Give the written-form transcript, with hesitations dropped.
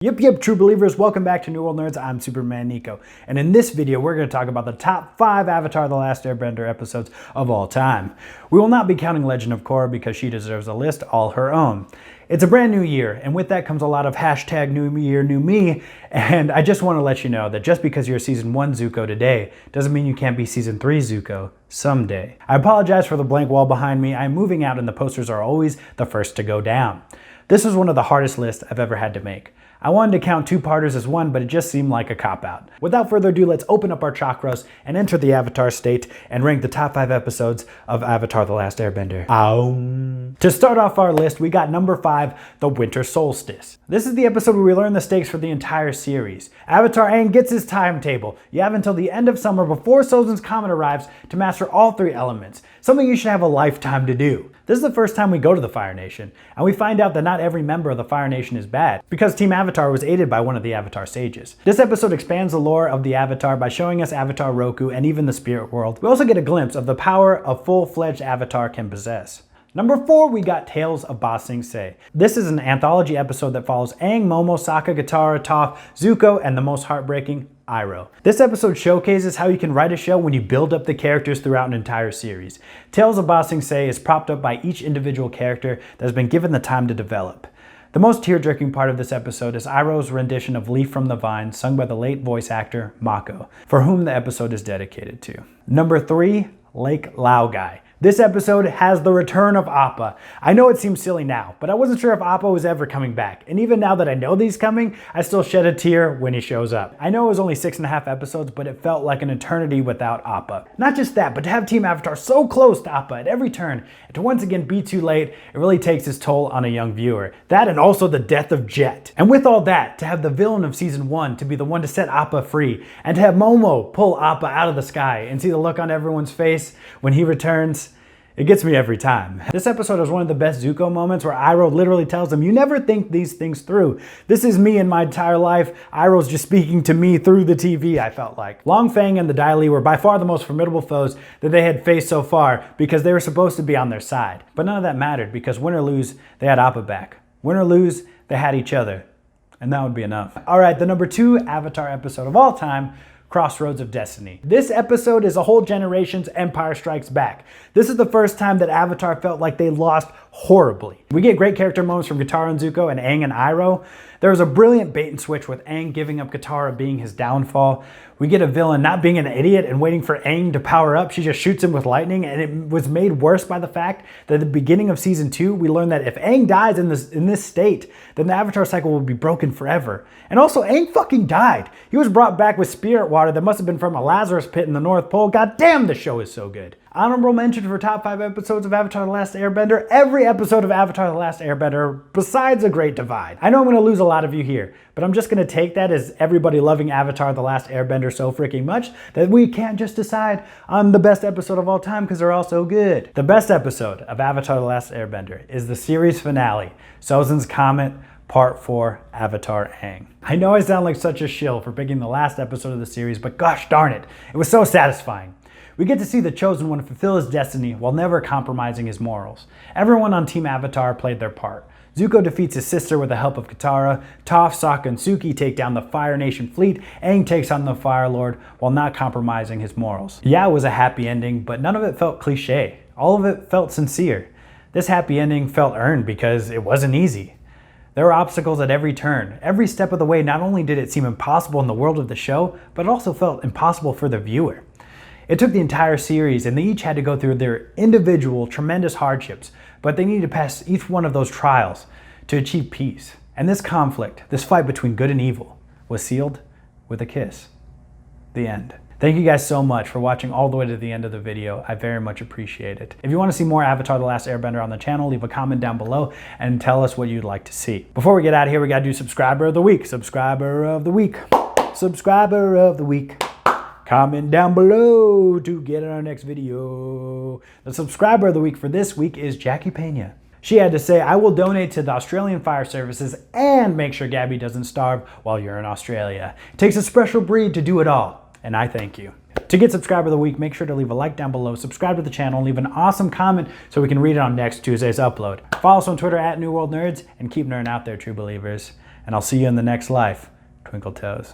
Yep, true believers, welcome back to New World Nerds. I'm Superman Nico, and in this video we're going to talk about the top 5 Avatar The Last Airbender episodes of all time. We will not be counting Legend of Korra because she deserves a list all her own. It's a brand new year, and with that comes a lot of hashtag new year, new me, and I just want to let you know that just because you're Season 1 Zuko today doesn't mean you can't be Season 3 Zuko someday. I apologize for the blank wall behind me. I'm moving out and the posters are always the first to go down. This was one of the hardest lists I've ever had to make. I wanted to count two-parters as one, but it just seemed like a cop-out. Without further ado, let's open up our chakras and enter the Avatar state and rank the top 5 episodes of Avatar The Last Airbender. To start off our list, we got number 5, The Winter Solstice. This is the episode where we learn the stakes for the entire series. Avatar Aang gets his timetable. You have until the end of summer before Sozin's comet arrives to master all 3 elements, something you should have a lifetime to do. This is the first time we go to the Fire Nation, and we find out that not every member of the Fire Nation is bad, because Team Avatar was aided by one of the Avatar sages. This episode expands the lore of the Avatar by showing us Avatar Roku and even the spirit world. We also get a glimpse of the power a full-fledged Avatar can possess. Number 4, we got Tales of Ba Sing Se. This is an anthology episode that follows Aang, Momo, Sokka, Katara, Toph, Zuko, and the most heartbreaking, Iroh. This episode showcases how you can write a show when you build up the characters throughout an entire series. Tales of Ba Sing Se is propped up by each individual character that has been given the time to develop. The most tear-jerking part of this episode is Iroh's rendition of Leaf from the Vine, sung by the late voice actor Mako, for whom the episode is dedicated to. Number 3, Lake Laogai. This episode has the return of Appa. I know it seems silly now, but I wasn't sure if Appa was ever coming back. And even now that I know that he's coming, I still shed a tear when he shows up. I know it was only 6.5 episodes, but it felt like an eternity without Appa. Not just that, but to have Team Avatar so close to Appa at every turn, and to once again be too late, it really takes its toll on a young viewer. That and also the death of Jet. And with all that, to have the villain of Season 1 to be the one to set Appa free, and to have Momo pull Appa out of the sky and see the look on everyone's face when he returns, it gets me every time. This episode is one of the best Zuko moments where Iroh literally tells him, "You never think these things through. This is me in my entire life." Iroh's just speaking to me through the TV, I felt like. Long Feng and the Dai Li were by far the most formidable foes that they had faced so far because they were supposed to be on their side. But none of that mattered because win or lose, they had Appa back. Win or lose, they had each other. And that would be enough. All right, the number 2 Avatar episode of all time, Crossroads of Destiny. This episode is a whole generation's Empire Strikes Back. This is the first time that Avatar felt like they lost horribly. We get great character moments from Katara and Zuko and Aang and Iroh. There was a brilliant bait and switch with Aang giving up Katara being his downfall. We get a villain not being an idiot and waiting for Aang to power up. She just shoots him with lightning, and it was made worse by the fact that at the beginning of Season 2, we learned that if Aang dies in this state, then the Avatar cycle will be broken forever. And also, Aang fucking died. He was brought back with spirit water that must have been from a Lazarus pit in the North Pole. God damn, the show is so good. Honorable mention for top 5 episodes of Avatar The Last Airbender, every episode of Avatar The Last Airbender besides A Great Divide. I know I'm going to lose a lot of you here, but I'm just going to take that as everybody loving Avatar The Last Airbender so freaking much that we can't just decide on the best episode of all time because they're all so good. The best episode of Avatar The Last Airbender is the series finale, Sozin's Comet, Part 4, Avatar Aang. I know I sound like such a shill for picking the last episode of the series, but gosh darn it, it was so satisfying. We get to see the Chosen One fulfill his destiny while never compromising his morals. Everyone on Team Avatar played their part. Zuko defeats his sister with the help of Katara, Toph, Sokka, and Suki take down the Fire Nation fleet, Aang takes on the Fire Lord while not compromising his morals. Yeah, it was a happy ending, but none of it felt cliche. All of it felt sincere. This happy ending felt earned because it wasn't easy. There were obstacles at every turn. Every step of the way, not only did it seem impossible in the world of the show, but it also felt impossible for the viewer. It took the entire series, and they each had to go through their individual tremendous hardships, but they needed to pass each one of those trials to achieve peace. And this conflict, this fight between good and evil, was sealed with a kiss. The end. Thank you guys so much for watching all the way to the end of the video. I very much appreciate it. If you want to see more Avatar The Last Airbender on the channel, leave a comment down below and tell us what you'd like to see. Before we get out of here, we gotta do Subscriber of the Week. Subscriber of the Week. Subscriber of the Week. Comment down below to get in our next video. The Subscriber of the Week for this week is Jackie Pena. She had to say, "I will donate to the Australian Fire Services and make sure Gabby doesn't starve while you're in Australia. It takes a special breed to do it all, and I thank you." To get Subscriber of the Week, make sure to leave a like down below, subscribe to the channel, leave an awesome comment so we can read it on next Tuesday's upload. Follow us on Twitter at New World Nerds, and keep nerding out there, true believers. and I'll see you in the next life. Twinkle toes.